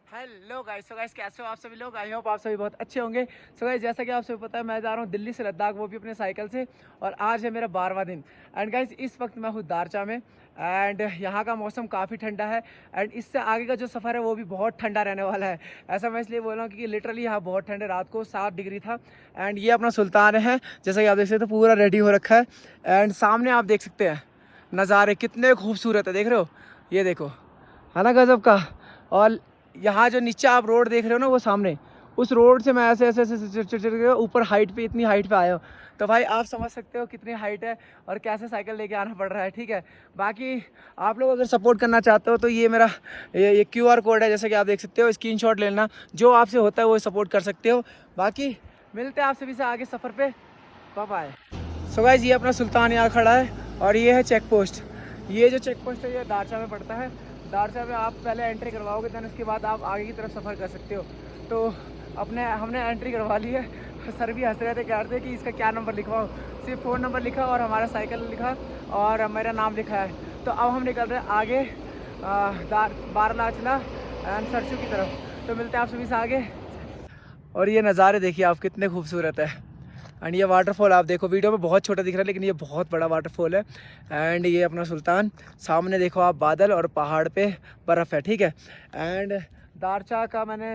Hello guys, कैसे हो आप सभी लोग। आई होप आप सभी बहुत अच्छे होंगे। गाइस, जैसा कि आप सभी पता है, मैं जा रहा हूँ दिल्ली से लद्दाख, वो भी अपने साइकिल से। और आज है मेरा 12वां दिन। एंड गाइस, इस वक्त मैं हूँ दारचा में। एंड यहाँ का मौसम काफ़ी ठंडा है। एंड इससे आगे का जो सफ़र है वो भी बहुत ठंडा रहने वाला है। ऐसा मैं इसलिए बोल रहा हूँ क्योंकि लिटरली यहाँ बहुत ठंड है। रात को 7 डिग्री था। एंड ये अपना सुल्तान है, जैसा कि आप देख सकते हो, पूरा रेडी हो रखा है। एंड सामने आप देख सकते हैं नज़ारे कितने खूबसूरत है, देख रहे हो, ये देखो, है ना गजब का। और यहाँ जो नीचे आप रोड देख रहे हो ना, वो सामने उस रोड से मैं ऐसे ऐसे ऐसे चढ़ के ऊपर हाइट पे, इतनी हाइट पे आया हूँ। तो भाई आप समझ सकते हो कितनी हाइट है और कैसे साइकिल लेके आना पड़ रहा है। ठीक है, बाकी आप लोग अगर सपोर्ट करना चाहते हो तो ये मेरा ये QR कोड है, जैसे कि आप देख सकते हो। स्क्रीनशॉट लेना, जो आपसे होता है वो सपोर्ट कर सकते हो। बाकी मिलते हैं आप सभी से आगे सफ़र पे। Bye bye. सो गाइस, ये अपना सुल्तान यहाँ खड़ा है और ये है चेक पोस्ट। ये जो चेक पोस्ट है ये दारचा में पड़ता है। दारचा में आप पहले एंट्री करवाओगे, देन उसके बाद आप आगे की तरफ सफ़र कर सकते हो। तो हमने एंट्री करवा ली है। सर भी हंस रहे थे, कह रहे थे कि इसका क्या नंबर लिखवाओ। सिर्फ फ़ोन नंबर लिखा और हमारा साइकिल लिखा और मेरा नाम लिखा है। तो अब हम निकल रहे हैं आगे बारलाचला एंड सरसू की तरफ। तो मिलते हैं आप सभी से आगे। और ये नज़ारे देखिए आप, कितने खूबसूरत है। एंड ये वाटरफॉल आप देखो, वीडियो में बहुत छोटा दिख रहा है लेकिन ये बहुत बड़ा वाटरफॉल है। एंड ये अपना सुल्तान, सामने देखो आप बादल और पहाड़ पे बर्फ़ है। ठीक है, एंड दारचा का मैंने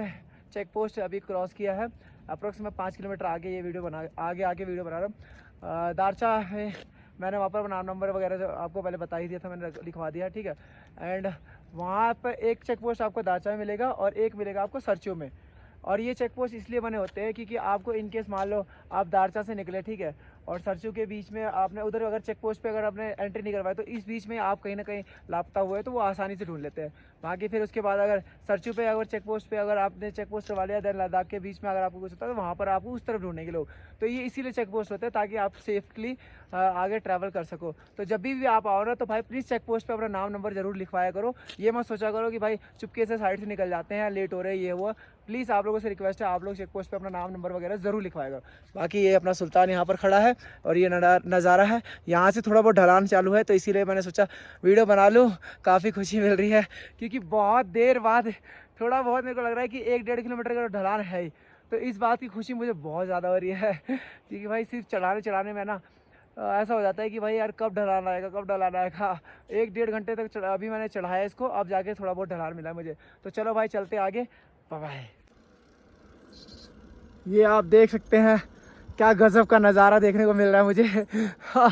चेक पोस्ट अभी क्रॉस किया है। अप्रोक्स मैं 5 किलोमीटर आगे ये वीडियो बना आगे वीडियो बना रहा हूँ। दारचा में मैंने वहाँ पर अपना नंबर वगैरह जो आपको पहले बता ही दिया था, मैंने लिखवा दिया। ठीक है, एंड वहाँ पर एक चेक पोस्ट आपको दारचा में मिलेगा और एक मिलेगा आपको सरचू में। और ये चेक पोस्ट इसलिए बने होते हैं क्योंकि आपको इन केस मान लो आप दारचा से निकले, ठीक है, और सरचू के बीच में आपने उधर अगर चेक पोस्ट पे अगर आपने एंट्री नहीं करवाई तो इस बीच में आप कहीं ना कहीं लापता हुए तो वो आसानी से ढूंढ लेते हैं। बाकी फिर उसके बाद अगर सरचू पे अगर चेक पोस्ट पे अगर आपने चेक पोस्ट करवा लिया, देन लद्दाख के बीच में अगर आपको कुछ होता है तो वहाँ पर आपको उस तरफ ढूंढने के लोग। तो ये इसीलिए चेक पोस्ट होते हैं ताकि आप सेफली आगे ट्रैवल कर सको। तो जब भी आप आओ ना तो भाई प्लीज़ चेक पोस्ट पर अपना नाम नंबर जरूर लिखवाया करो। ये मत सोचा करो कि भाई चुपके से साइड से निकल जाते हैं, लेट हो रहे हैं, ये वो। प्लीज़ आप लोगों से रिक्वेस्ट है, आप लोग चेक पोस्ट पे अपना नाम नंबर वगैरह ज़रूर लिखवाएगा। बाकी ये अपना सुल्तान यहाँ पर खड़ा है और ये नज़ारा है। यहाँ से थोड़ा बहुत ढलान चालू है तो इसीलिए मैंने सोचा वीडियो बना लूँ। काफ़ी खुशी मिल रही है क्योंकि बहुत देर बाद थोड़ा बहुत मेरे को लग रहा है कि 1-1.5 किलोमीटर का ढलान है ही। तो इस बात की खुशी मुझे बहुत ज़्यादा हो रही है क्योंकि भाई सिर्फ चढ़ाने में ना ऐसा हो जाता है कि भाई यार कब ढलान आएगा, कब ढलान आएगा। 1-1.5 घंटे तक अभी मैंने चढ़ाया इसको, अब जाके थोड़ा बहुत ढलान मिला है मुझे। तो चलो भाई चलते आगे। Bye bye. ये आप देख सकते हैं क्या गजब का नज़ारा देखने को मिल रहा है मुझे हाँ,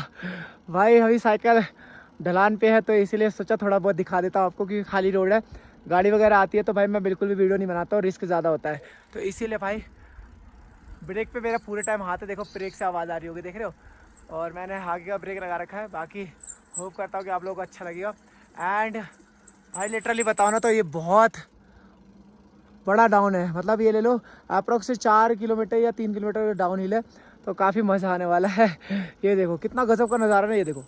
भाई अभी साइकिल ढलान पे है तो इसीलिए सोचा थोड़ा बहुत दिखा देता हूँ आपको, क्योंकि खाली रोड है, गाड़ी वगैरह आती है तो भाई मैं बिल्कुल भी वीडियो नहीं बनाता हूँ, रिस्क ज़्यादा होता है। तो इसीलिए भाई ब्रेक पे मेरा पूरे टाइम हाथ है, देखो ब्रेक से आवाज़ आ रही होगी, देख रहे हो। और मैंने आगे का ब्रेक लगा रखा है। बाकी होप करता हूँ कि आप लोगों को अच्छा लगेगा। एंड भाई लिटरली बताओ ना तो ये बहुत बड़ा डाउन है, मतलब ये ले लो अप्रोक्स से 4 किलोमीटर या 3 किलोमीटर डाउन हिल है। तो काफ़ी मज़ा आने वाला है। ये देखो कितना गजब का नज़ारा है, ये देखो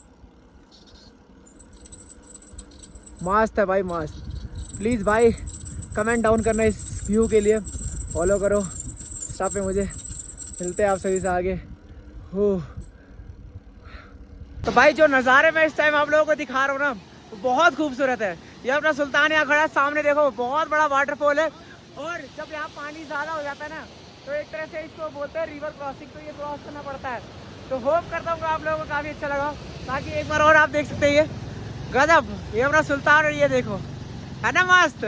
मस्त है भाई, मस्त। प्लीज़ भाई कमेंट डाउन करना इस व्यू के लिए, फॉलो करो इंस्टा पे मुझे। मिलते हैं आप सभी से आगे। हो तो भाई जो नज़ारे मैं इस टाइम आप लोगों को दिखा रहा हूँ ना वो बहुत खूबसूरत है। ये अपना सुल्तान यहाँ खड़ा है, सामने देखो बहुत बड़ा वाटरफॉल है। और जब यहाँ पानी ज़्यादा हो जाता है ना तो एक तरह से इसको बोलते हैं रिवर क्रॉसिंग, तो ये क्रॉस करना पड़ता है। तो होप करता हूँ आप लोगों को काफ़ी अच्छा लगा। बाकी एक बार और आप देख सकते हैं ये गजब, ये अपना सुल्तान, और ये देखो है ना मस्त।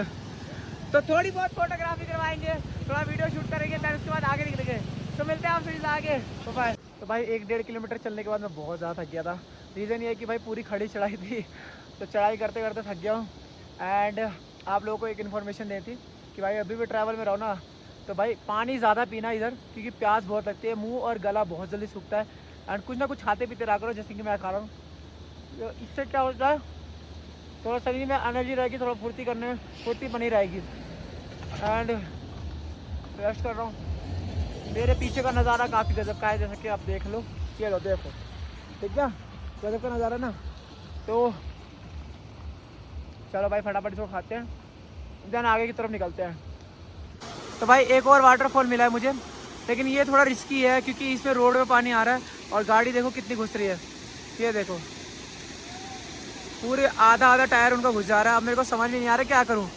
तो थोड़ी बहुत फोटोग्राफी करवाएंगे, थोड़ा वीडियो शूट करेंगे, फिर उसके बाद आगे निकलेंगे। तो मिलते हैं आप सभी से आगे। तो बाय। तो भाई 1-1.5 किलोमीटर चलने के बाद मैं बहुत ज़्यादा थक गया था। रीज़न ये है कि भाई पूरी खड़ी चढ़ाई थी तो चढ़ाई करते करते थक गया हूँ। एंड आप लोगों को एक इन्फॉर्मेशन दी थी कि भाई अभी भी ट्रैवल में रहो ना तो भाई पानी ज़्यादा पीना इधर, क्योंकि प्यास बहुत लगती है, मुँह और गला बहुत जल्दी सूखता है। एंड कुछ ना कुछ खाते पीते रहा करो, जैसे कि मैं खा रहा हूँ। तो इससे क्या होता है, थोड़ा शरीर में एनर्जी रहेगी, थोड़ा फुर्ती करने में फुर्ती बनी रहेगी। एंड रेस्ट कर रहा हूँ। मेरे पीछे का नज़ारा काफ़ी गजब का है, जैसा कि आप देख लो, ये लो देखो, ठीक है, गजब का नज़ारा ना। तो चलो भाई फटाफट इसको खाते हैं, देन आगे की तरफ निकलते हैं। तो भाई एक और वाटरफॉल मिला है मुझे, लेकिन ये थोड़ा रिस्की है क्योंकि इसमें रोड में पानी आ रहा है और गाड़ी देखो कितनी घुस रही है। ये देखो पूरे आधा टायर उनका घुस जा रहा है। अब मेरे को समझ में नहीं आ रहा क्या करूँ।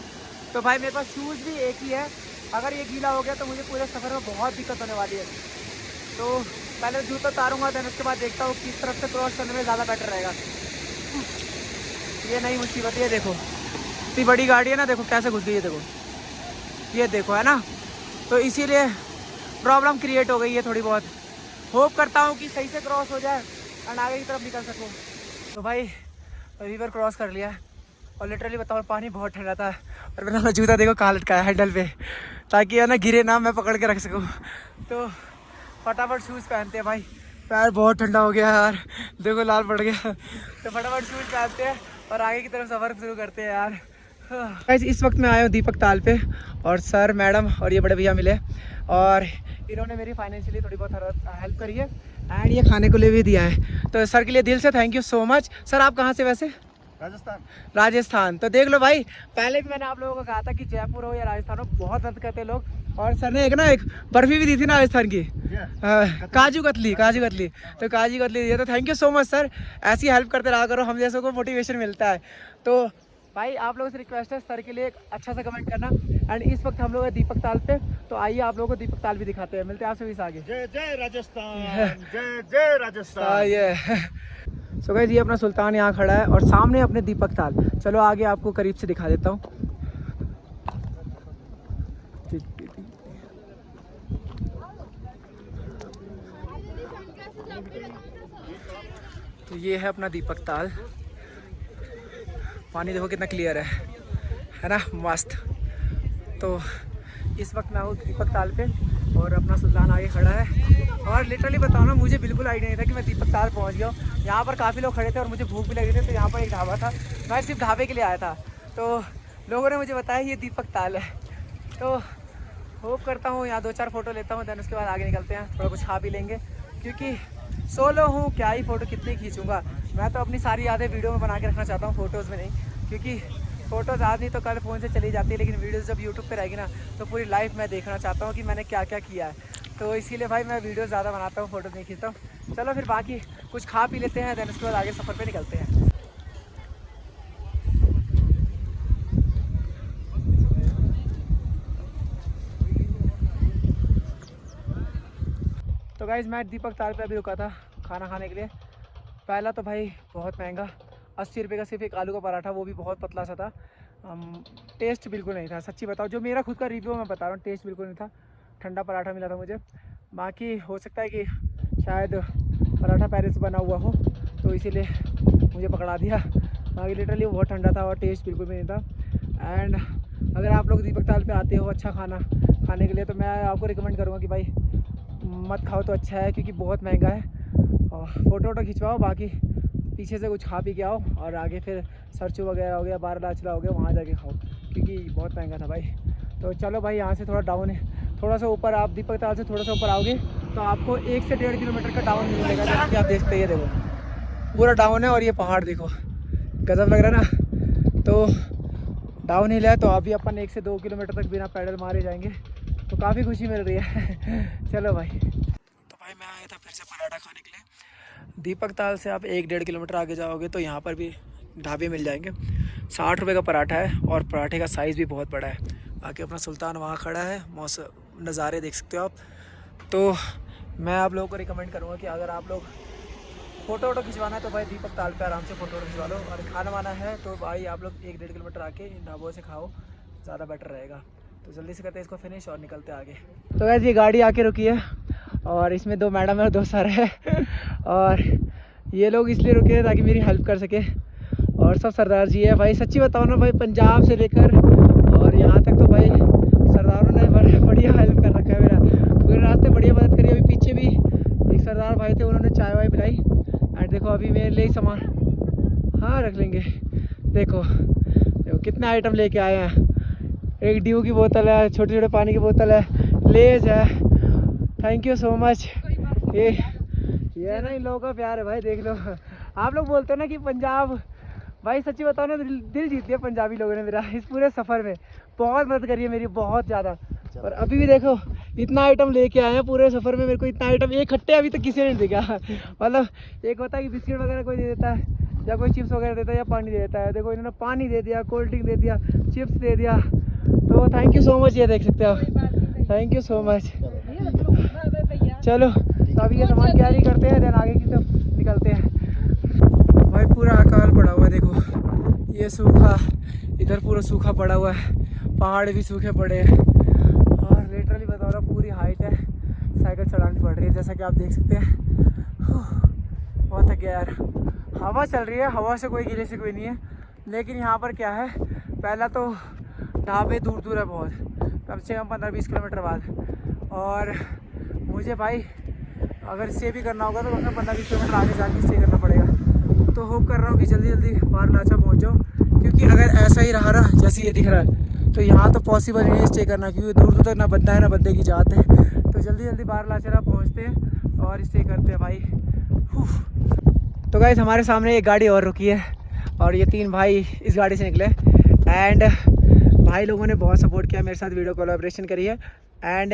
तो भाई मेरे पास शूज़ भी एक ही है, अगर ये गीला हो गया तो मुझे पूरे सफ़र में बहुत दिक्कत होने वाली है। तो पहले जूता उतारूँगा, देन उसके बाद देखता हूँ किस तरफ से क्रॉस करने में ज़्यादा बेटर रहेगा। ये नई मुसीबत, ये देखो इतनी बड़ी गाड़ी है ना, देखो कैसे घुस गई है, देखो ये देखो, है ना। तो इसीलिए प्रॉब्लम क्रिएट हो गई है थोड़ी बहुत। होप करता हूँ कि सही से क्रॉस हो जाए और आगे की तरफ निकल सकूँ। तो भाई रिवर क्रॉस कर लिया और लिटरली बताओ पानी बहुत ठंडा था और मेरा जूता देखो कहाँ लटका है हैंडल पे, ताकि है ना गिरे ना, मैं पकड़ के रख सकूँ। तो फटाफट शूज़ पहनते हैं भाई, पैर बहुत ठंडा हो गया यार, देखो लाल पड़ गया। तो फटाफट शूज़ पहनते हैं और आगे की तरफ सफ़र शुरू करते हैं यार। गाइस इस वक्त मैं आया हूँ दीपक ताल पे और सर, मैडम और ये बड़े भैया मिले और इन्होंने मेरी फाइनेंशियली थोड़ी बहुत हेल्प करी है एंड ये खाने को ले भी दिया है। तो सर के लिए दिल से thank you so much. Sir आप कहाँ से वैसे? राजस्थान। तो देख लो भाई, पहले भी मैंने आप लोगों को कहा था कि जयपुर हो या राजस्थान हो, बहुत मदद करते हैं लोग। और सर ने एक बर्फी भी दी थी ना राजस्थान की, काजू कतली। तो काजू कतली दी है, तो thank you so much sir. ऐसी हेल्प करते रहा करो, हम जैसों को मोटिवेशन मिलता है। तो भाई आप लोगों से रिक्वेस्ट है सर के लिए एक अच्छा सा कमेंट करना। एंड इस वक्त हम लोग हैं दीपक ताल पे, तो आइए आप लोगों को दीपक ताल भी दिखाते हैं। मिलते हैं आपसे भी आगे। जय जय राजस्थान, जय राजस्थान। ये सो गाइस ये अपना सुल्तान यहाँ खड़ा है और सामने अपने दीपक ताल। चलो आगे आपको करीब से दिखा देता हूँ। तो ये है अपना दीपक ताल, पानी देखो कितना क्लियर है ना, मस्त। तो इस वक्त मैं हूँ दीपक ताल पे और अपना सुल्तान आगे खड़ा है। और लिटरली बताओ ना, मुझे बिल्कुल आइडिया नहीं था कि मैं दीपक ताल पहुँच गया हूँ। यहाँ पर काफ़ी लोग खड़े थे और मुझे भूख भी लगी थी, तो यहाँ पर एक ढाबा था, मैं सिर्फ ढाबे के लिए आया था। तो लोगों ने मुझे बताया ये दीपक ताल है। तो होप करता हूँ यहाँ 2-4 फ़ोटो लेता हूँ, दैन उसके बाद आगे निकलते हैं, थोड़ा कुछ खा भी लेंगे, क्योंकि सोलो हूँ, क्या ही फ़ोटो कितनी खींचूँगा। मैं तो अपनी सारी यादें वीडियो में बना के रखना चाहता हूँ, फ़ोटोज़ में नहीं, क्योंकि फ़ोटोज़ आज नहीं तो कल फ़ोन से चली जाती है, लेकिन वीडियोज़ जब यूट्यूब पे रहेगी ना, तो पूरी लाइफ मैं देखना चाहता हूँ कि मैंने क्या क्या किया है। तो इसीलिए भाई मैं वीडियो ज़्यादा बनाता हूँ, फ़ोटोज़ नहीं खींचता हूँ। चलो फिर बाकी कुछ खा पी लेते हैं, दैन उसके बाद आगे सफ़र पे निकलते हैं। तो गाइस मैं दीपक ताल पे अभी रुका था खाना खाने के लिए। पहला तो भाई बहुत महंगा, 80 रुपये का सिर्फ एक आलू का पराठा, वो भी बहुत पतला सा था। टेस्ट बिल्कुल नहीं था, सच्ची बताओ, जो मेरा खुद का रिव्यू मैं बता रहा हूँ, टेस्ट बिल्कुल नहीं था। ठंडा पराठा मिला था मुझे, बाकी हो सकता है कि शायद पराठा पैरिस से बना हुआ हो, तो इसीलिए मुझे पकड़ा दिया। बाकी लिटरली बहुत ठंडा था और टेस्ट बिल्कुल भी नहीं था। एंड अगर आप लोग दीपक ताल पे आते हो अच्छा खाना खाने के लिए, तो मैं आपको रिकमेंड करूँगा कि भाई मत खाओ तो अच्छा है, क्योंकि बहुत महंगा है। और फ़ोटो खिंचवाओ, बाकी पीछे से कुछ खा पी के आओ और आगे फिर सरचू वगैरह हो गया, बारालाचला हो गया, वहाँ जाके खाओ, क्योंकि बहुत महंगा था भाई। तो चलो भाई यहाँ से थोड़ा डाउन है, थोड़ा सा ऊपर, आप दीपक ताल से थोड़ा सा ऊपर आओगे तो आपको 1 से 1.5 किलोमीटर का डाउन मिलेगा, जैसे कि आप देखते हैं। ये देखो पूरा डाउन है और ये पहाड़ देखो, गजब लग रहा है ना। तो डाउन हिल है, तो अभी अपन 1 से 2 किलोमीटर तक बिना पैडल मारे जाएंगे, तो काफ़ी खुशी मिल रही है। चलो भाई, तो भाई मैं आया था फिर से पराठा खाने के लिए। दीपक ताल से आप 1-1.5 किलोमीटर आगे जाओगे तो यहाँ पर भी ढाबे मिल जाएंगे। 60 रुपये का पराठा है और पराठे का साइज़ भी बहुत बड़ा है। बाकी अपना सुल्तान वहाँ खड़ा है, मौसम नज़ारे देख सकते हो आप। तो मैं आप लोगों को रिकमेंड करूँगा कि अगर आप लोग फ़ोटो खिंचवाना है तो भाई दीपक ताल पे आराम से फ़ोटो खिंचवा लो, और खाना वाना है तो भाई आप लोग 1-1.5 किलोमीटर आके ढाबों से खाओ, ज़्यादा बेटर रहेगा। तो जल्दी से करते हैं इसको फिनिश और निकलते आगे। तो वैसे ये गाड़ी आके रुकी है और इसमें 2 मैडम है और 2 सर है और ये लोग इसलिए रुके हैं ताकि मेरी हेल्प कर सके, और सब सरदार जी है भाई। सच्ची बताओ ना भाई, पंजाब से लेकर और यहाँ तक तो भाई सरदारों ने बढ़िया हेल्प कर रखा है मेरा, पूरे रास्ते बढ़िया मदद करी। अभी पीछे भी एक सरदार भाई थे, उन्होंने चाय वाय पिलाई। एंड देखो अभी मेरे लिए सामान, हाँ रख लेंगे। देखो कितने आइटम लेके आए हैं, एक ड्यू की बोतल है, छोटे छोटे पानी की बोतल है, लेज है। Thank you so much. ये ना इन लोगों का प्यार है भाई, देख लो। आप लोग बोलते हो ना कि पंजाब, भाई सच्ची बताओ ना, दिल जीत लिया पंजाबी लोगों ने मेरा। इस पूरे सफ़र में बहुत मदद करी है मेरी, बहुत ज़्यादा। और अभी भी देखो इतना आइटम लेके आए हैं पूरे सफ़र में, मेरे को इतना आइटम एक खट्टे अभी तक किसी ने नहीं दिया। मतलब एक होता है कि बिस्किट वगैरह कोई दे देता है, या कोई चिप्स वगैरह देता है, या पानी दे देता है। देखो इन्होंने पानी दे दिया, कोल्ड ड्रिंक दे दिया, चिप्स दे दिया, तो थैंक यू सो मच, ये देख सकते हो आप, थैंक यू सो मच। चलो तो अभी ये सामान कैरी करते हैं, देन आगे की तरफ निकलते हैं। भाई पूरा अकाल पड़ा हुआ है, देखो ये सूखा, इधर पूरा सूखा पड़ा हुआ है, पहाड़ भी सूखे पड़े हैं और लिटरली बता रहा पूरी हाइट है, साइकिल चलानी पड़ रही है जैसा कि आप देख सकते हैं। बहुत थक गया यार। हवा चल रही है, हवा से कोई गिले से कोई नहीं है, लेकिन यहाँ पर क्या है, पहला तो ढाबे दूर दूर है बहुत, कम से कम 15-20 किलोमीटर बाद, और मुझे भाई अगर स्टे भी करना होगा तो कम से कम 15-20 किलोमीटर आगे जाके स्टे करना पड़ेगा। तो होप कर रहा हूँ कि जल्दी जल्दी बारलाचा पहुँच जाऊँ, क्योंकि अगर ऐसा ही रहा ना जैसे ये दिख रहा है तो यहाँ तो पॉसिबल नहीं है स्टे करना, क्योंकि दूर दूर तक ना बंदा है ना बंदे की जात है। तो जल्दी जल्दी बारलाचा पहुँचते हैं और स्टे करते हैं भाई। तो गाइस हमारे सामने एक गाड़ी और रुकी है और ये 3 भाई इस गाड़ी से निकले, एंड भाई लोगों ने बहुत सपोर्ट किया मेरे साथ, वीडियो कोलैबोरेशन करी है, एंड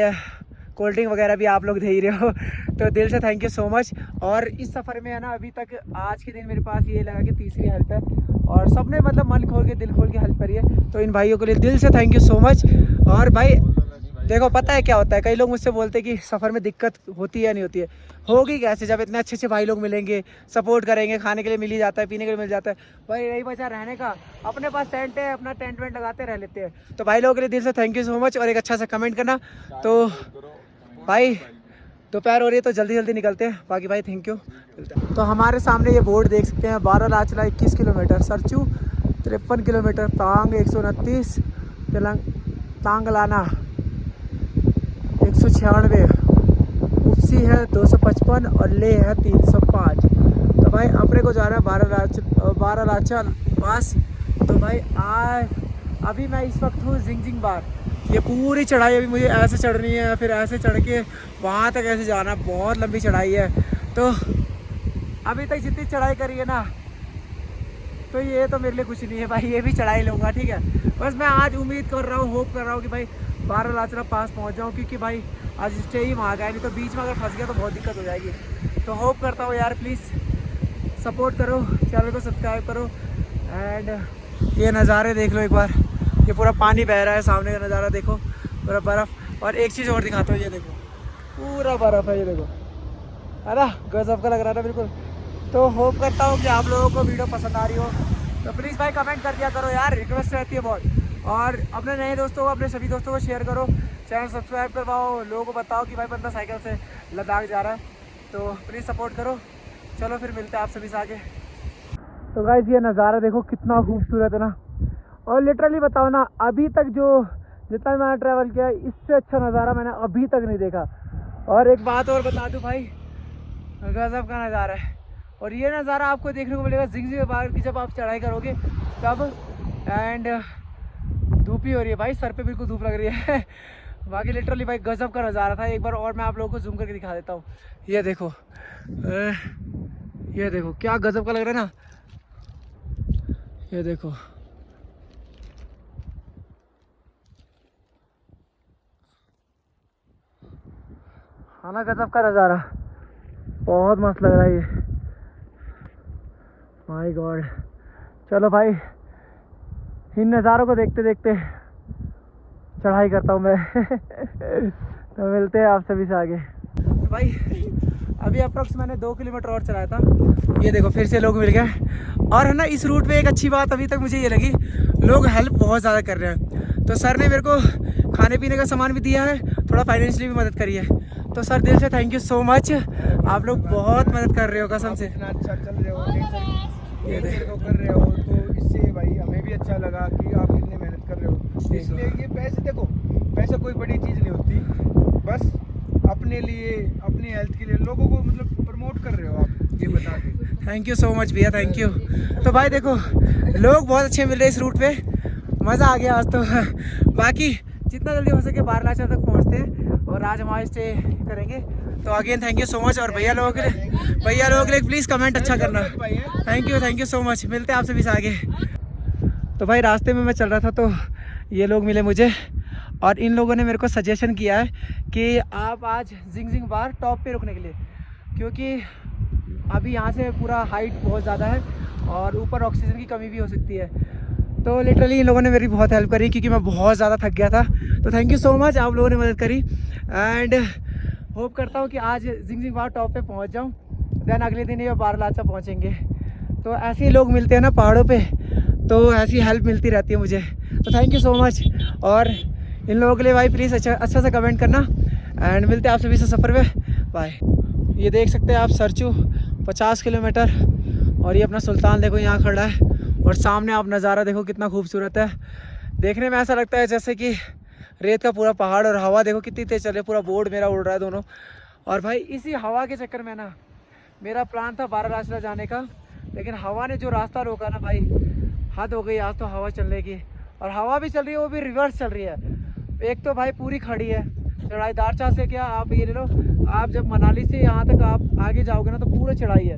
कोल्ड ड्रिंक वगैरह भी आप लोग दे ही रहे हो, तो दिल से थैंक यू सो मच। और इस सफ़र में है ना अभी तक आज के दिन मेरे पास ये लगा कि तीसरी हेल्प है, और सबने मतलब मन खोल के दिल खोल के हेल्प करी है, तो इन भाइयों के लिए दिल से थैंक यू सो मच। और भाई देखो पता है क्या होता है, कई लोग मुझसे बोलते हैं कि सफ़र में दिक्कत होती है नहीं होती है, होगी कैसे जब इतने अच्छे अच्छे भाई लोग मिलेंगे, सपोर्ट करेंगे, खाने के लिए मिल ही जाता है, पीने के लिए मिल जाता है, भाई यही बचा रहने का, अपने पास टेंट है, अपना टेंट वेंट लगाते रह लेते हैं। तो भाई लोगों के लिए दिल से थैंक यू सो मच, और एक अच्छा सा कमेंट करना। तो भाई दोपहर हो रही है तो जल्दी जल्दी निकलते हैं, बाकी भाई थैंक यू। तो हमारे सामने ये बोर्ड देख सकते हैं, बारालाचा 21 किलोमीटर, सरचू 53 किलोमीटर, तांग 129, तांगलाना 196, उपसी है 255 और ले है 305। तो भाई अपने को जा रहा है बारालाचा पास। तो भाई अभी मैं इस वक्त हूँ जिंगजिंग बार। ये पूरी चढ़ाई अभी मुझे ऐसे चढ़नी है, फिर ऐसे चढ़ के वहाँ तक ऐसे जाना, बहुत लंबी चढ़ाई है। तो अभी तक जितनी चढ़ाई करी है ना, तो ये तो मेरे लिए कुछ नहीं है भाई, ये भी चढ़ाई लूँगा, ठीक है। बस मैं आज उम्मीद कर रहा हूँ, होप कर रहा हूँ कि भाई बारालाचा पास पहुँच जाऊँ, क्योंकि भाई आज स्टे ही वहाँ गया, नहीं तो बीच में अगर फंस गया तो बहुत दिक्कत हो जाएगी। तो होप करता हूँ यार, प्लीज़ सपोर्ट करो, चैनल को सब्सक्राइब करो, एंड ये नज़ारे देख लो एक बार, ये पूरा पानी बह रहा है, सामने का नज़ारा देखो, पूरा बर्फ़। और एक चीज़ और दिखाता हूँ, ये देखो पूरा बर्फ़ है, ये देखो, है ना, गजब का लग रहा था बिल्कुल। तो होप करता हूँ कि आप लोगों को वीडियो पसंद आ रही हो, तो प्लीज़ भाई कमेंट कर दिया करो यार, रिक्वेस्ट रहती है बहुत। और अपने नए दोस्तों को, अपने सभी दोस्तों को शेयर करो, चैनल सब्सक्राइब करवाओ, लोगों को बताओ कि भाई बंदा साइकिल से लद्दाख जा रहा है, तो प्लीज़ सपोर्ट करो। चलो फिर मिलते हैं आप सभी से आगे। तो गाइस ये नज़ारा देखो कितना खूबसूरत है ना, और लिटरली बताओ ना, अभी तक जो जितना मैंने ट्रैवल किया है, इससे अच्छा नज़ारा मैंने अभी तक नहीं देखा। और एक बात और बता दूं भाई, गजब का नज़ारा है, और ये नज़ारा आपको देखने को मिलेगा जिंगजिंग बार की, जब आप चढ़ाई करोगे तब। एंड धूप ही हो रही है भाई, सर पे बिल्कुल धूप लग रही है। बाकी लिटरली भाई गजब का नज़ारा था। एक बार और मैं आप लोगों को जूम करके दिखा देता हूँ, ये देखो, ये देखो क्या गजब का लग रहा है ना, ये देखो। हाँ ना, गजब का नज़ारा, बहुत मस्त लग रहा है ये, माय गॉड। चलो भाई इन नज़ारों को देखते देखते चढ़ाई करता हूँ मैं। तो मिलते हैं आप सभी से आगे। भाई अभी अप्रॉक्स मैंने 2 किलोमीटर और चलाया था, ये देखो फिर से लोग मिल गए। और है ना, इस रूट पे एक अच्छी बात अभी तक मुझे ये लगी, लोग हेल्प बहुत ज़्यादा कर रहे हैं। तो सर ने मेरे को खाने पीने का सामान भी दिया है, थोड़ा फाइनेंशियली भी मदद करी है, तो सर दिल से थैंक यू सो मच, आप लोग बहुत मदद कर रहे हो कसम से। इतना अच्छा चल रहे हो, ये देखो कर रहे हो, तो इससे भाई हमें भी अच्छा लगा कि आप कितने मेहनत कर रहे हो। इसलिए ये पैसे देखो, पैसा कोई बड़ी चीज़ नहीं होती, बस अपने लिए, अपनी हेल्थ के लिए लोगों को मतलब प्रमोट कर रहे हो आप, ये बता के। थैंक यू सो मच भैया, थैंक यू। तो भाई देखो लोग बहुत अच्छे मिल रहे इस रूट पे, मज़ा आ गया आज तो। बाकी जितना जल्दी हो सके बारालाचा तक पहुंचते हैं, और आज हमारे स्टे करेंगे। तो again thank you so much, और भैया लोगों के लिए प्लीज़ कमेंट अच्छा करना, थैंक यू सो मच। मिलते हैं आप सभी से आगे। तो भाई रास्ते में मैं चल रहा था तो ये लोग मिले मुझे, और इन लोगों ने मेरे को सजेशन किया है कि आप आज जिंगजिंग बार टॉप पे रुकने के लिए, क्योंकि अभी यहाँ से पूरा हाइट बहुत ज़्यादा है और ऊपर ऑक्सीजन की कमी भी हो सकती है। तो लिटरली इन लोगों ने मेरी बहुत हेल्प करी क्योंकि मैं बहुत ज़्यादा थक गया था। तो थैंक यू सो मच, आप लोगों ने मदद करी। एंड होप करता हूँ कि आज जिंगजिंगवार टॉप पे पहुँच जाऊँ, देन अगले दिन ये बारालाचा पहुँचेंगे। तो ऐसे ही लोग मिलते हैं ना पहाड़ों पे, तो ऐसी हेल्प मिलती रहती है मुझे। तो थैंक यू सो मच। और इन लोगों के लिए भाई प्लीज़ अच्छा सा कमेंट करना। एंड मिलते हैं आप सभी से सफ़र में, बाय। ये देख सकते हैं आप सरचू 50 किलोमीटर, और ये अपना सुल्तान देखो यहाँ खड़ा है, और सामने आप नज़ारा देखो कितना खूबसूरत है। देखने में ऐसा लगता है जैसे कि रेत का पूरा पहाड़, और हवा देखो कितनी तेज़ चल रही है, पूरा बोर्ड मेरा उड़ रहा है दोनों। और भाई इसी हवा के चक्कर में ना मेरा प्लान था बारालाचा जाने का, लेकिन हवा ने जो रास्ता रोका ना भाई, हद हो गई आज तो हवा चलने की। और हवा भी चल रही है, वो भी रिवर्स चल रही है। एक तो भाई पूरी खड़ी है चढ़ाई, दारचा से क्या आप ये ले लो, आप जब मनाली से यहाँ तक आप आगे जाओगे ना तो पूरा चढ़ाई है।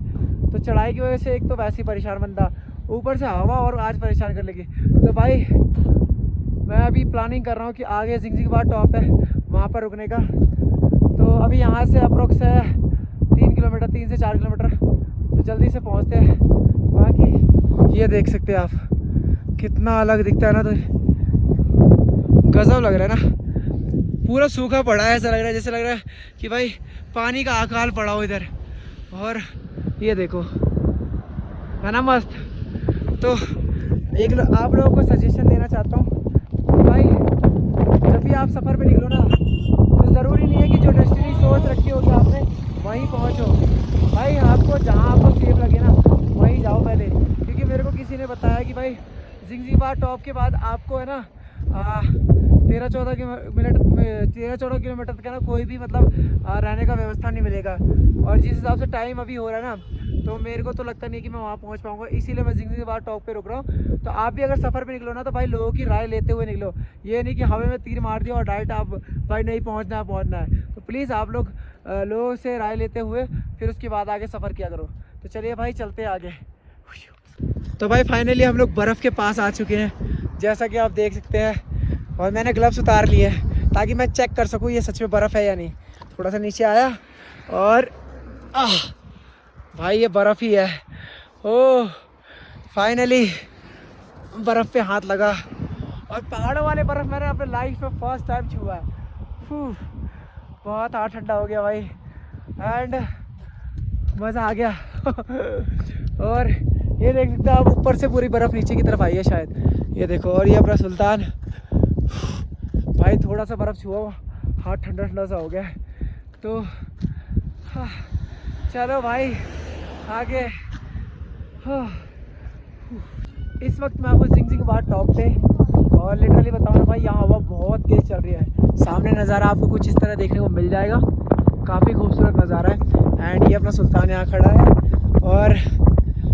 तो चढ़ाई की वजह से एक तो वैसे ही परेशान बंदा, ऊपर से हवा और आज परेशान कर लेगी। तो भाई मैं अभी प्लानिंग कर रहा हूँ कि आगे जिंगजिंगवार टॉप है वहाँ पर रुकने का। तो अभी यहाँ से अप्रोक्स है 3 किलोमीटर, 3 से 4 किलोमीटर, तो जल्दी से पहुँचते हैं। बाकी ये देख सकते हैं आप कितना अलग दिखता है ना, तो गजब लग रहा है ना। पूरा सूखा पड़ा है, ऐसा लग रहा है जैसे लग रहा है कि भाई पानी का अकाल पड़ा हो इधर। और ये देखो है ना मस्त। तो आप लोगों को सजेशन देना चाहता हूँ कि भाई जब भी आप सफ़र पे निकलो ना, तो ज़रूरी नहीं है कि जो डेस्टिनी सोच रखी होगी आपने वहीं पहुँचो। भाई आपको जहाँ आपको सेफ लगे ना वहीं जाओ पहले, क्योंकि मेरे को किसी ने बताया कि भाई जिंगजिंगवार टॉप के बाद आपको है ना 13-14 किलोमीटर तक है ना कोई भी मतलब रहने का व्यवस्था नहीं मिलेगा। और जिस हिसाब से टाइम अभी हो रहा है ना, तो मेरे को तो लगता नहीं कि मैं वहाँ पहुँच पाऊँगा, इसीलिए मैं जिंगजिंगवार टॉप पे रुक रहा हूँ। तो आप भी अगर सफ़र पे निकलो ना तो भाई लोगों की राय लेते हुए निकलो, ये नहीं कि हवा में तीर मार दिया और डायरेक्ट आप भाई नहीं पहुँचना है। तो प्लीज़ आप लोग लोगों से राय लेते हुए फिर उसके बाद आगे सफ़र किया करो। तो चलिए भाई चलते हैं आगे। तो भाई फाइनली हम लोग बर्फ़ के पास आ चुके हैं, जैसा कि आप देख सकते हैं। और मैंने ग्लव्स उतार लिए ताकि मैं चेक कर सकूँ ये सच में बर्फ़ है या नहीं। थोड़ा सा नीचे आया और भाई ये बर्फ़ ही है। ओह फाइनली बर्फ़ पे हाथ लगा, और पहाड़ों वाले बर्फ़ मैंने अपने लाइफ में फर्स्ट टाइम छुआ है। बहुत हाथ ठंडा हो गया भाई, एंड मज़ा आ गया। और ये देख सकते हो आप ऊपर से पूरी बर्फ़ नीचे की तरफ आई है शायद, ये देखो। और ये अपना सुल्तान भाई, थोड़ा सा बर्फ़ छुआ हाथ ठंडा ठंडा सा हो गया। तो चलो भाई आगे। इस वक्त मैं हूँ जिंगजिंगवार टॉप पे, और लिटरली बताऊँ ना भाई यहाँ हवा बहुत तेज़ चल रही है। सामने नज़ारा आपको कुछ इस तरह देखने को मिल जाएगा, काफ़ी खूबसूरत नज़ारा है। एंड ये अपना सुल्तान यहाँ खड़ा है, और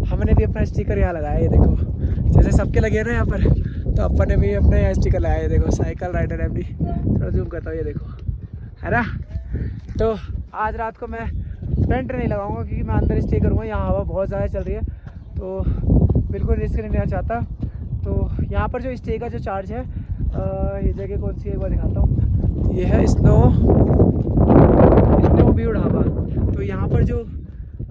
हमने भी अपना स्टिकर यहाँ लगाया है, ये देखो जैसे सबके लगे ना यहाँ पर, तो अपन ने भी अपना यहाँ स्टिकर लगाया है। देखो साइकिल राइडर एमडी, थोड़ा जूम करता हूँ, ये देखो है ना। तो आज रात को मैं टेंट नहीं लगाऊंगा क्योंकि मैं अंदर स्टे करूँगा, यहाँ हवा बहुत ज़्यादा चल रही है, तो बिल्कुल रिस्क नहीं लेना चाहता। तो यहाँ पर जो स्टे का जो चार्ज है, ये जगह कौन सी है एक बार दिखाता हूँ, ये है स्नो व्यू ढाबा। तो यहाँ पर जो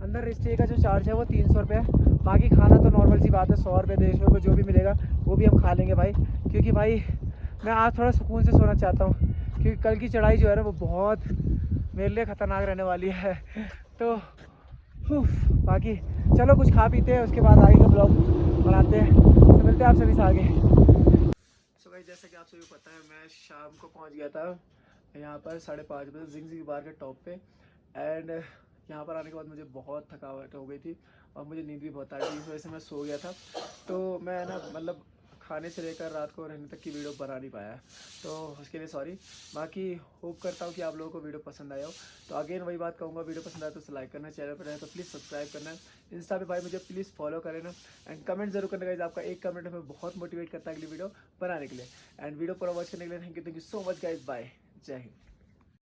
अंदर स्टे का जो चार्ज है वो 300 रुपये है। बाकी खाना तो नॉर्मल सी बात है, 100 रुपये 150 रुपये जो भी मिलेगा वो भी हम खा लेंगे भाई, क्योंकि भाई मैं आज थोड़ा सुकून से सोना चाहता हूँ, क्योंकि कल की चढ़ाई जो है ना वो बहुत मेरे लिए ख़तरनाक रहने वाली है। तो बाकी चलो कुछ खा पीते हैं, उसके बाद आगे का ब्लॉग बनाते हैं। तो मिलते हैं आप सभी से आगे। सो भाई जैसा कि आप सभी को पता है, मैं शाम को पहुंच गया था यहाँ पर 5:30 बजे जिंगजिंगवार के टॉप पे। एंड यहाँ पर आने के बाद मुझे बहुत थकावट हो गई थी और मुझे नींद भी बहुत आ रही थी, इस वजह से मैं सो गया था। तो मैं ना मतलब खाने से लेकर रात को रहने तक की वीडियो बना नहीं पाया, तो उसके लिए सॉरी। बाकी होप करता हूँ कि आप लोगों को वीडियो पसंद आया हो। तो अगेन वही बात कहूँगा, वीडियो पसंद आया तो उसे लाइक करना, चैनल पर रहे तो प्लीज़ सब्सक्राइब करना, इंस्टा पे भाई मुझे प्लीज़ फॉलो करें ना, एंड कमेंट जरूर करना गाइज। आपका एक कमेंट हमें बहुत मोटिवेट करता है अगली वीडियो बनाने के लिए। एंड वीडियो पूरा वॉच करने के लिए thank you so much guys, bye, जय हिंद।